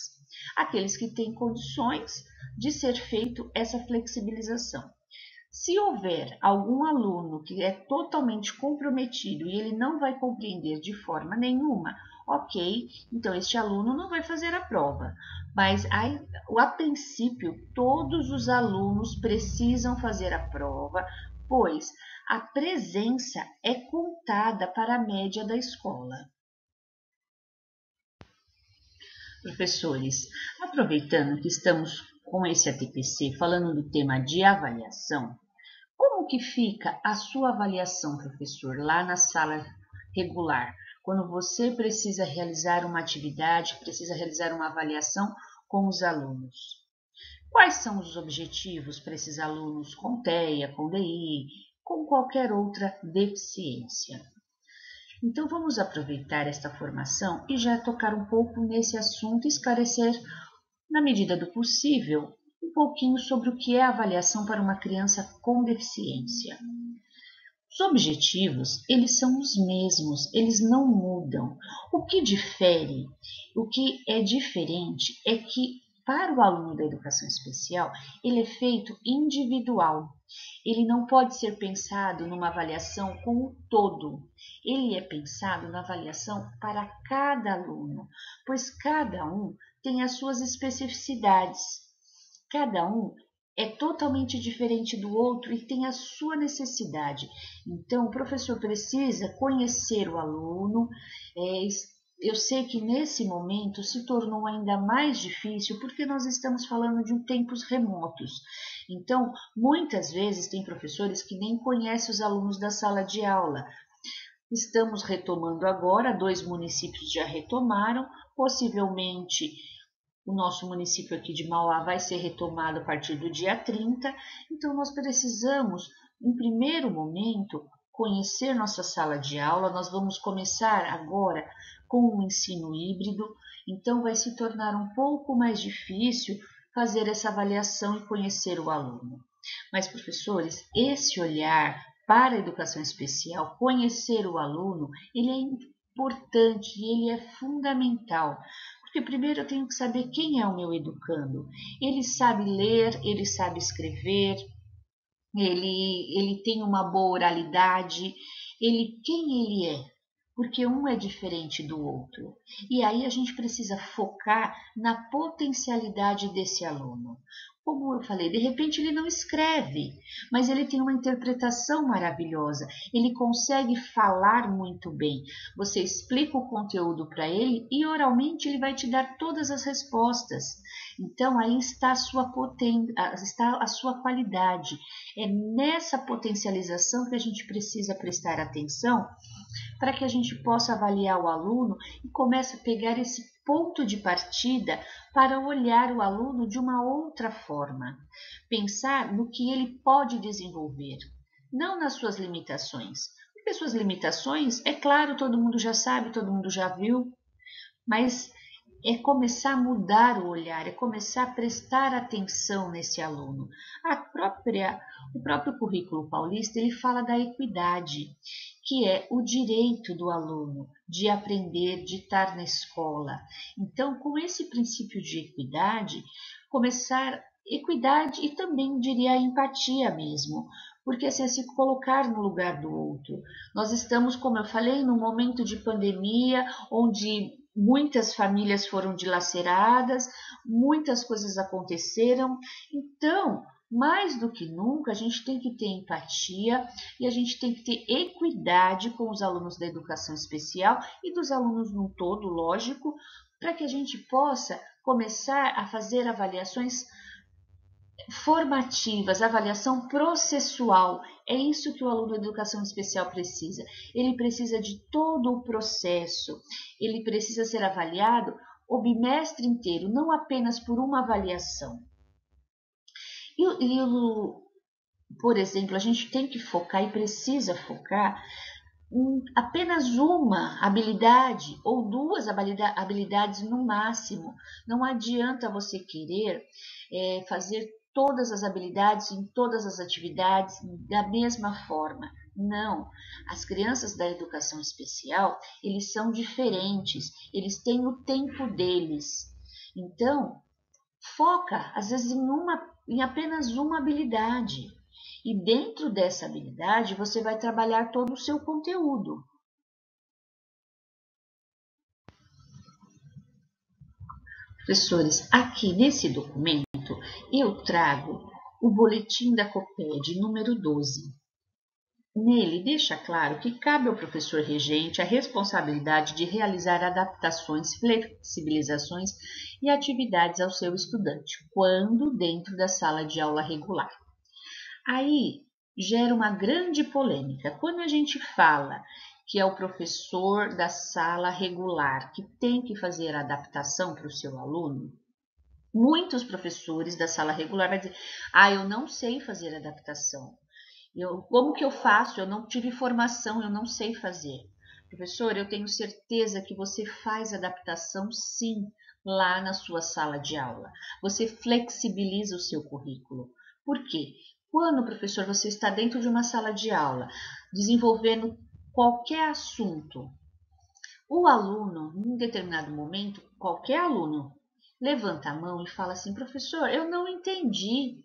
Aqueles que têm condições de ser feito essa flexibilização. Se houver algum aluno que é totalmente comprometido e ele não vai compreender de forma nenhuma, ok, então este aluno não vai fazer a prova. Mas a princípio, todos os alunos precisam fazer a prova, pois a presença é contada para a média da escola. Professores, aproveitando que estamos com esse ATPC falando do tema de avaliação, como que fica a sua avaliação, professor, lá na sala regular, quando você precisa realizar uma atividade, precisa realizar uma avaliação com os alunos? Quais são os objetivos para esses alunos com TEA, com DI, com qualquer outra deficiência? Então, vamos aproveitar esta formação e já tocar um pouco nesse assunto e esclarecer, na medida do possível, um pouquinho sobre o que é avaliação para uma criança com deficiência. Os objetivos, eles são os mesmos, eles não mudam. O que difere, o que é diferente é que para o aluno da educação especial, ele é feito individual. Ele não pode ser pensado numa avaliação como um todo. Ele é pensado na avaliação para cada aluno, pois cada um tem as suas especificidades. Cada um é totalmente diferente do outro e tem a sua necessidade. Então, o professor precisa conhecer o aluno. Eu sei que nesse momento se tornou ainda mais difícil porque nós estamos falando de tempos remotos. Então, muitas vezes tem professores que nem conhecem os alunos da sala de aula. Estamos retomando agora, 2 municípios já retomaram, possivelmente o nosso município aqui de Mauá vai ser retomado a partir do dia 30, então nós precisamos, em primeiro momento, conhecer nossa sala de aula. Nós vamos começar agora com o ensino híbrido, então vai se tornar um pouco mais difícil fazer essa avaliação e conhecer o aluno. Mas, professores, esse olhar para a educação especial, conhecer o aluno, ele é importante e ele é fundamental. Porque primeiro eu tenho que saber quem é o meu educando. Ele sabe ler, ele sabe escrever, ele tem uma boa oralidade, quem ele é, porque um é diferente do outro. E aí a gente precisa focar na potencialidade desse aluno. Como eu falei, de repente ele não escreve, mas ele tem uma interpretação maravilhosa, ele consegue falar muito bem. Você explica o conteúdo para ele e oralmente ele vai te dar todas as respostas. Então aí está está a sua qualidade. É nessa potencialização que a gente precisa prestar atenção para que a gente possa avaliar o aluno e comece a pegar esse ponto de partida para olhar o aluno de uma outra forma, pensar no que ele pode desenvolver, não nas suas limitações. Porque suas limitações, é claro, todo mundo já sabe, todo mundo já viu, mas é começar a mudar o olhar, é começar a prestar atenção nesse aluno. O próprio currículo paulista, ele fala da equidade, que é o direito do aluno de aprender, de estar na escola. Então, com esse princípio de equidade, começar equidade e também diria a empatia mesmo, porque assim, é se colocar no lugar do outro. Nós estamos, como eu falei, num momento de pandemia, onde muitas famílias foram dilaceradas, muitas coisas aconteceram. Então, mais do que nunca, a gente tem que ter empatia e a gente tem que ter equidade com os alunos da educação especial e dos alunos no todo, lógico, para que a gente possa começar a fazer avaliações formativas, avaliação processual. É isso que o aluno da educação especial precisa. Ele precisa de todo o processo. Ele precisa ser avaliado o bimestre inteiro, não apenas por uma avaliação. Por exemplo, a gente tem que focar e precisa focar em apenas uma habilidade ou duas habilidades no máximo. Não adianta você querer fazer todas as habilidades em todas as atividades da mesma forma. Não, as crianças da educação especial, eles são diferentes, eles têm o tempo deles. Então, foca, às vezes, em apenas uma habilidade. E dentro dessa habilidade, você vai trabalhar todo o seu conteúdo. Professores, aqui nesse documento, eu trago o boletim da COPED número 12. Nele deixa claro que cabe ao professor regente a responsabilidade de realizar adaptações, flexibilizações e atividades ao seu estudante, quando dentro da sala de aula regular. Aí gera uma grande polêmica. Quando a gente fala que é o professor da sala regular que tem que fazer a adaptação para o seu aluno, muitos professores da sala regular vão dizer: eu não sei fazer adaptação. Como que eu faço? Eu não tive formação, eu não sei fazer. Professor, eu tenho certeza que você faz adaptação sim lá na sua sala de aula. Você flexibiliza o seu currículo. Por quê? Quando, professor, você está dentro de uma sala de aula, desenvolvendo qualquer assunto, o aluno, em determinado momento, qualquer aluno, levanta a mão e fala assim: professor, eu não entendi.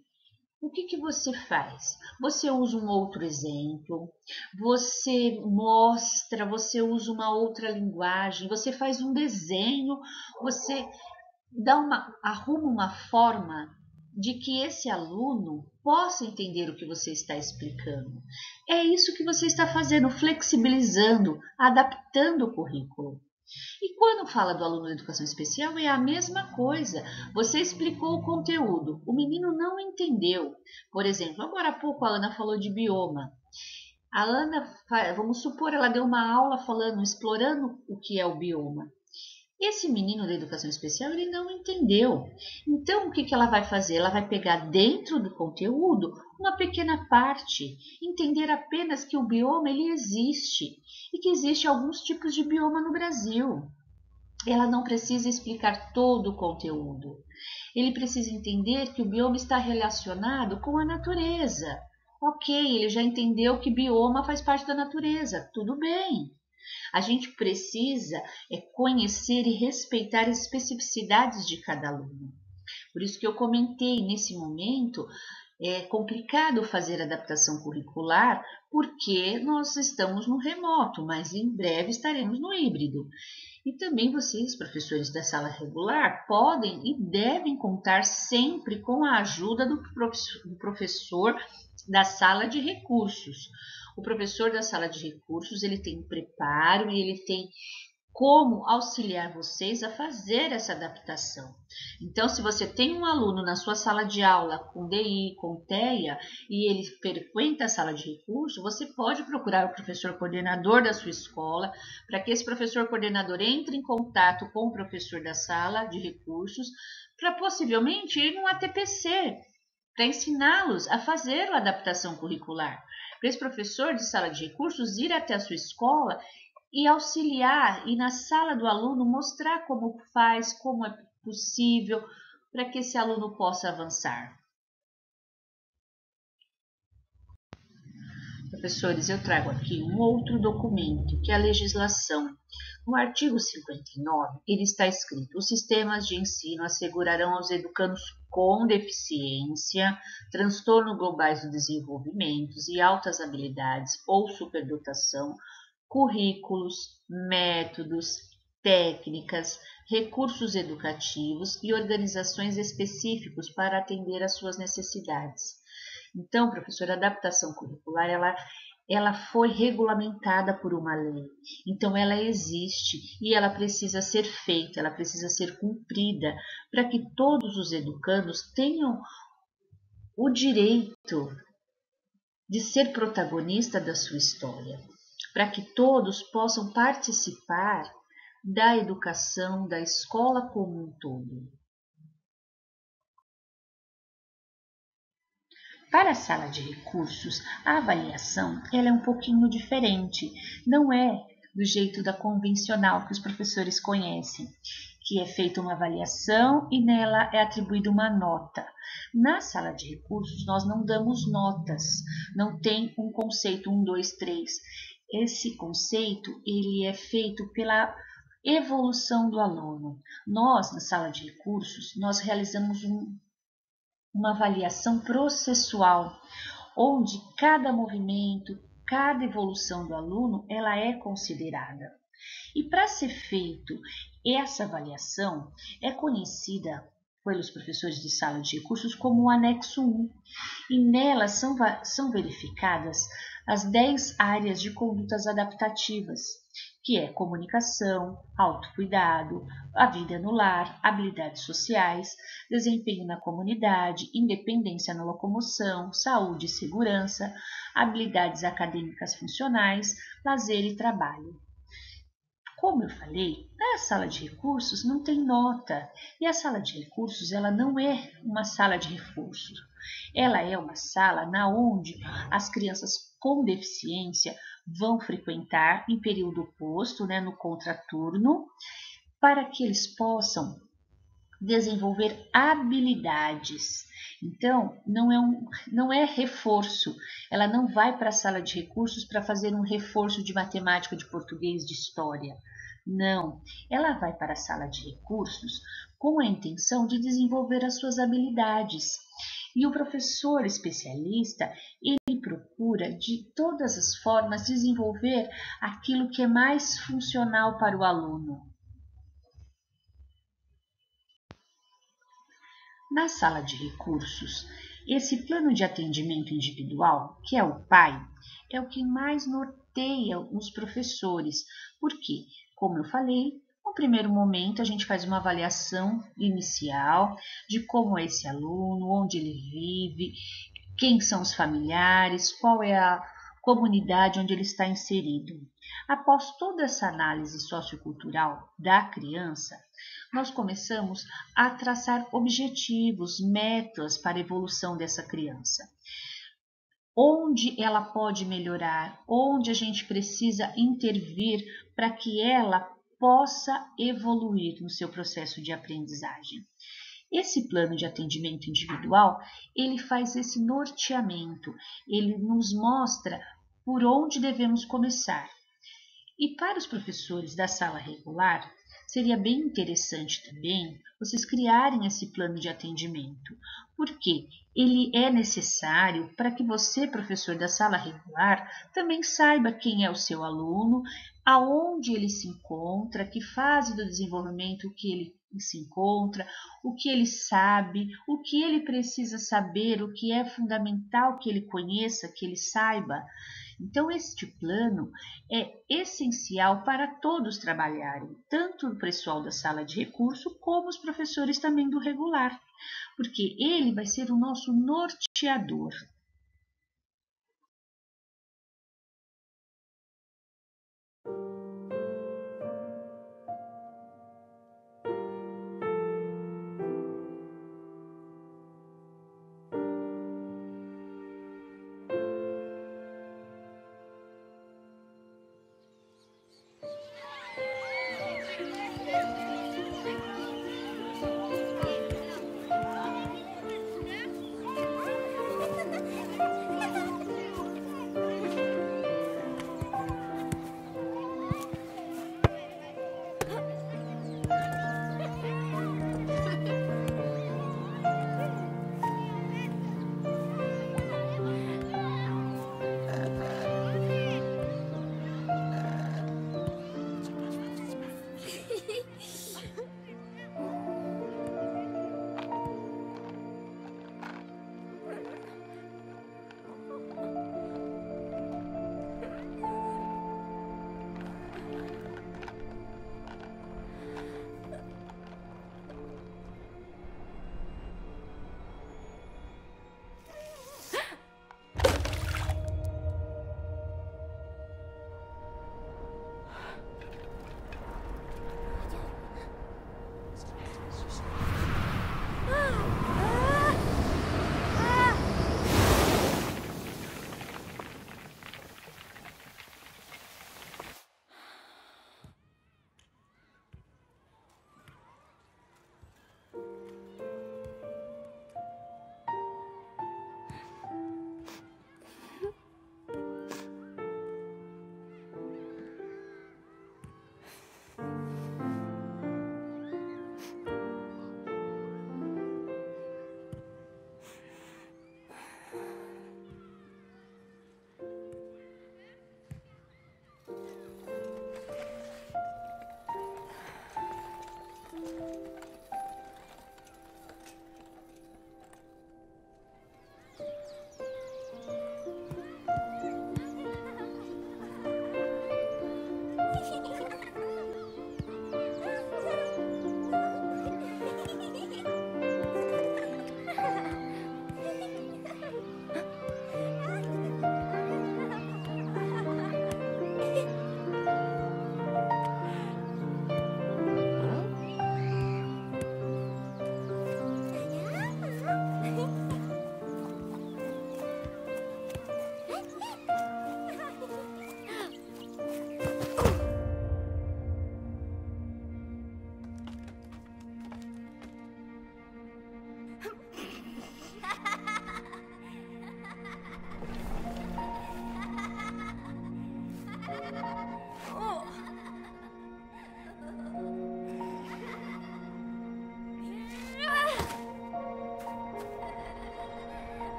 O que você faz? Você usa um outro exemplo, você mostra, você usa uma outra linguagem, você faz um desenho, você arruma uma forma de que esse aluno possa entender o que você está explicando. É isso que você está fazendo, flexibilizando, adaptando o currículo. E quando fala do aluno de educação especial, é a mesma coisa. Você explicou o conteúdo, o menino não entendeu. Por exemplo, agora há pouco a Ana falou de bioma. A Ana, vamos supor, ela deu uma aula explorando o que é o bioma. Esse menino da educação especial, ele não entendeu. Então, o que ela vai fazer? Ela vai pegar dentro do conteúdo uma pequena parte, entender apenas que o bioma ele existe e que existe alguns tipos de bioma no Brasil. Ela não precisa explicar todo o conteúdo. Ele precisa entender que o bioma está relacionado com a natureza, Ok, ele já entendeu que bioma faz parte da natureza, tudo bem. A gente precisa conhecer e respeitar as especificidades de cada aluno. Por isso que eu comentei, nesse momento, é complicado fazer adaptação curricular, porque nós estamos no remoto, mas em breve estaremos no híbrido. E também vocês, professores da sala regular, podem e devem contar sempre com a ajuda do professor da sala de recursos. O professor da sala de recursos, ele tem preparo e ele tem como auxiliar vocês a fazer essa adaptação. Então, se você tem um aluno na sua sala de aula com DI, com TEA, e ele frequenta a sala de recurso, você pode procurar o professor coordenador da sua escola, para que esse professor coordenador entre em contato com o professor da sala de recursos, para possivelmente ir num ATPC, para ensiná-los a fazer a adaptação curricular. Para esse professor de sala de recursos ir até a sua escola e auxiliar, e na sala do aluno mostrar como faz, como é possível, para que esse aluno possa avançar. Professores, eu trago aqui um outro documento, que é a legislação. No artigo 59, ele está escrito: os sistemas de ensino assegurarão aos educandos com deficiência, transtornos globais do desenvolvimento e altas habilidades ou superdotação, currículos, métodos, técnicas, recursos educativos e organizações específicos para atender às suas necessidades. Então, professor, a adaptação curricular, ela foi regulamentada por uma lei. Então, ela existe e ela precisa ser feita, ela precisa ser cumprida para que todos os educandos tenham o direito de ser protagonista da sua história, para que todos possam participar da educação, da escola como um todo. Para a sala de recursos, a avaliação ela é um pouquinho diferente, não é do jeito da convencional que os professores conhecem, que é feita uma avaliação e nela é atribuída uma nota. Na sala de recursos, nós não damos notas, não tem um conceito 1, 2, 3. Esse conceito ele é feito pela evolução do aluno. Nós, na sala de recursos, nós realizamos uma avaliação processual, onde cada movimento, cada evolução do aluno, ela é considerada. E para ser feito essa avaliação, é conhecida pelos professores de sala de recursos como o anexo 1, e nela são verificadas as 10 áreas de condutas adaptativas, que é comunicação, autocuidado, a vida no lar, habilidades sociais, desempenho na comunidade, independência na locomoção, saúde e segurança, habilidades acadêmicas funcionais, lazer e trabalho. Como eu falei, a sala de recursos não tem nota, e a sala de recursos ela não é uma sala de reforço. Ela é uma sala na onde as crianças com deficiência vão frequentar em período oposto, no contraturno, para que eles possam desenvolver habilidades. Então, não é reforço. Ela não vai para a sala de recursos para fazer um reforço de matemática, de português, de história. Não, ela vai para a sala de recursos com a intenção de desenvolver as suas habilidades. E o professor especialista, ele procura de todas as formas desenvolver aquilo que é mais funcional para o aluno. Na sala de recursos, esse plano de atendimento individual, que é o PAI, é o que mais norteia os professores, porque, como eu falei, no primeiro momento a gente faz uma avaliação inicial de como é esse aluno, onde ele vive, quem são os familiares, qual é a comunidade onde ele está inserido. Após toda essa análise sociocultural da criança, nós começamos a traçar objetivos, metas para a evolução dessa criança. Onde ela pode melhorar, onde a gente precisa intervir para que ela possa evoluir no seu processo de aprendizagem. Esse plano de atendimento individual, ele faz esse norteamento, ele nos mostra por onde devemos começar. E para os professores da sala regular, seria bem interessante também vocês criarem esse plano de atendimento, porque ele é necessário para que você, professor da sala regular, também saiba quem é o seu aluno, aonde ele se encontra, que fase do desenvolvimento que ele se encontra, o que ele sabe, o que ele precisa saber, o que é fundamental que ele conheça, que ele saiba. Então, este plano é essencial para todos trabalharem, tanto o pessoal da sala de recurso, como os professores também do regular, porque ele vai ser o nosso norteador.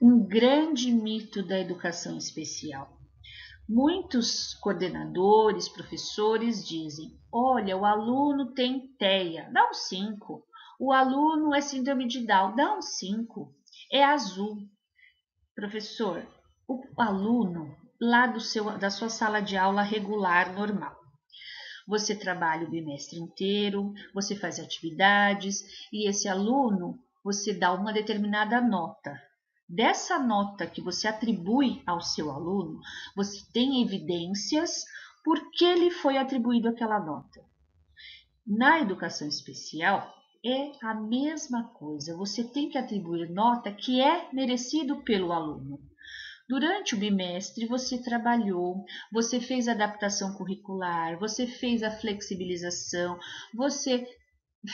um grande mito da educação especial. Muitos coordenadores, professores dizem: olha, o aluno tem TEA, dá um 5. O aluno é síndrome de Down, dá um 5. É azul. Professor, o aluno lá da sua sala de aula regular, normal. Você trabalha o bimestre inteiro, você faz atividades e esse aluno, você dá uma determinada nota. Dessa nota que você atribui ao seu aluno, você tem evidências por que ele foi atribuído aquela nota. Na educação especial, é a mesma coisa. Você tem que atribuir nota que é merecido pelo aluno. Durante o bimestre, você trabalhou, você fez adaptação curricular, você fez a flexibilização, você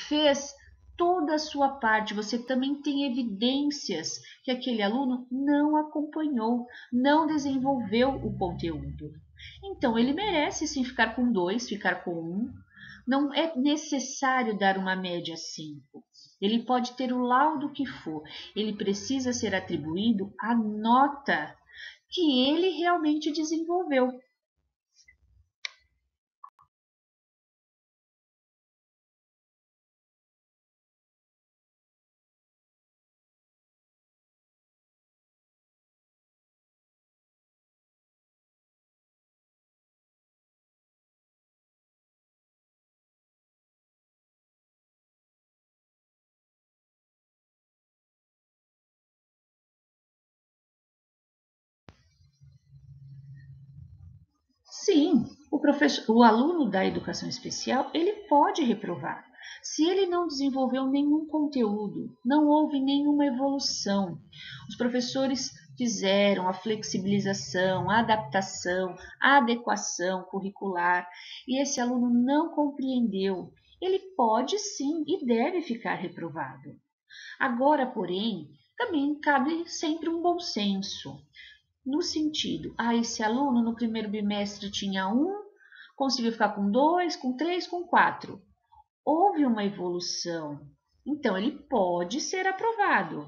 fez toda a sua parte, você também tem evidências que aquele aluno não acompanhou, não desenvolveu o conteúdo. Então, ele merece sim ficar com 2, ficar com 1. Não é necessário dar uma média 5. Ele pode ter o laudo que for, ele precisa ser atribuído a nota que ele realmente desenvolveu. Sim, o aluno da educação especial, ele pode reprovar. Se ele não desenvolveu nenhum conteúdo, não houve nenhuma evolução, os professores fizeram a flexibilização, a adaptação, a adequação curricular e esse aluno não compreendeu, ele pode sim e deve ficar reprovado. Agora, porém, também cabe sempre um bom senso. No sentido, esse aluno no primeiro bimestre tinha 1, conseguiu ficar com 2, com 3, com 4. Houve uma evolução, então ele pode ser aprovado.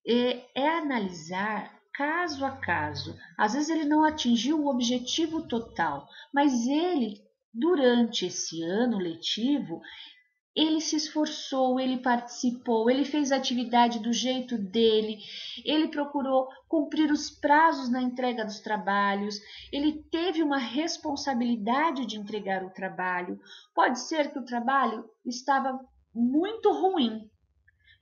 É analisar caso a caso. Às vezes ele não atingiu o objetivo total, mas ele, durante esse ano letivo, ele se esforçou, ele participou, ele fez a atividade do jeito dele, ele procurou cumprir os prazos na entrega dos trabalhos, ele teve uma responsabilidade de entregar o trabalho. Pode ser que o trabalho estava muito ruim,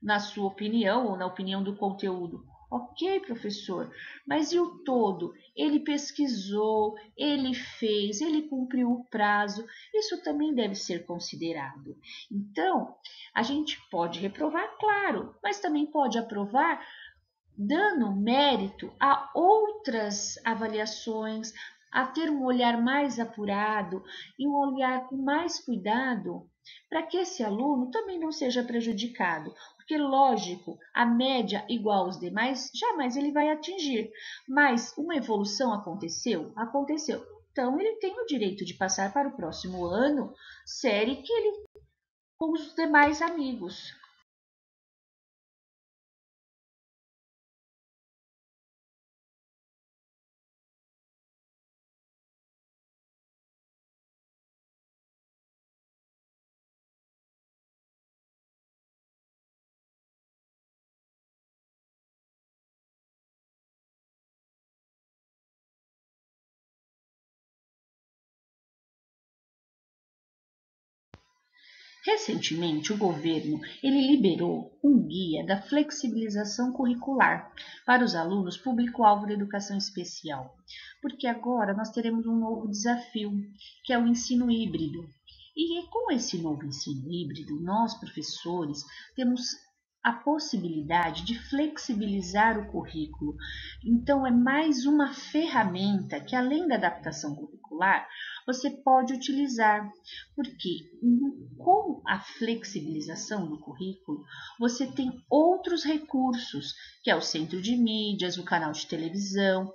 na sua opinião ou na opinião do conteúdo. Ok, professor, mas e o todo? Ele pesquisou, ele fez, ele cumpriu o prazo, isso também deve ser considerado. Então, a gente pode reprovar, claro, mas também pode aprovar dando mérito a outras avaliações, a ter um olhar mais apurado e um olhar com mais cuidado para que esse aluno também não seja prejudicado. Porque, lógico, a média igual aos demais, jamais ele vai atingir. Mas uma evolução aconteceu? Aconteceu. Então, ele tem o direito de passar para o próximo ano série que ele com os demais amigos. Recentemente, o governo ele liberou um guia da flexibilização curricular para os alunos público-alvo da educação especial, porque agora nós teremos um novo desafio, que é o ensino híbrido. E com esse novo ensino híbrido, nós, professores, temos a possibilidade de flexibilizar o currículo. Então, é mais uma ferramenta que, além da adaptação curricular, você pode utilizar, porque com a flexibilização do currículo, você tem outros recursos, que é o centro de mídias, o canal de televisão.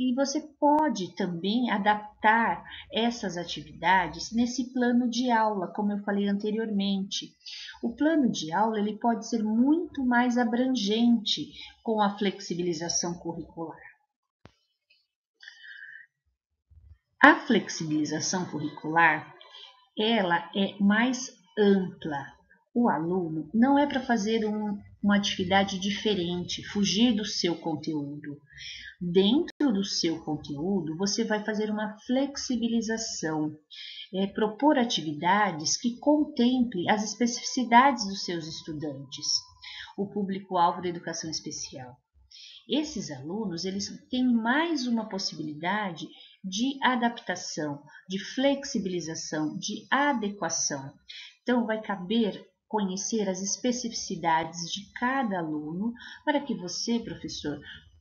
E você pode também adaptar essas atividades nesse plano de aula, como eu falei anteriormente. O plano de aula ele pode ser muito mais abrangente com a flexibilização curricular. A flexibilização curricular, ela é mais ampla. O aluno não é para fazer uma atividade diferente, fugir do seu conteúdo. Dentro do seu conteúdo, você vai fazer uma flexibilização, propor atividades que contemplem as especificidades dos seus estudantes, o público-alvo da educação especial. Esses alunos, eles têm mais uma possibilidade de adaptação, de flexibilização, de adequação. Então, vai caber conhecer as especificidades de cada aluno para que você, professor,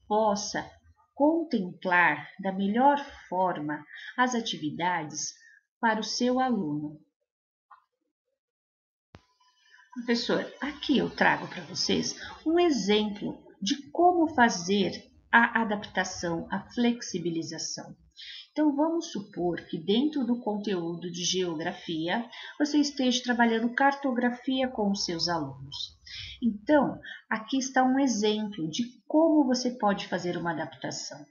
possa contemplar da melhor forma as atividades para o seu aluno. Professor, aqui eu trago para vocês um exemplo de como fazer a adaptação, a flexibilização. Então, vamos supor que dentro do conteúdo de geografia, você esteja trabalhando cartografia com os seus alunos. Então, aqui está um exemplo de como você pode fazer uma adaptação.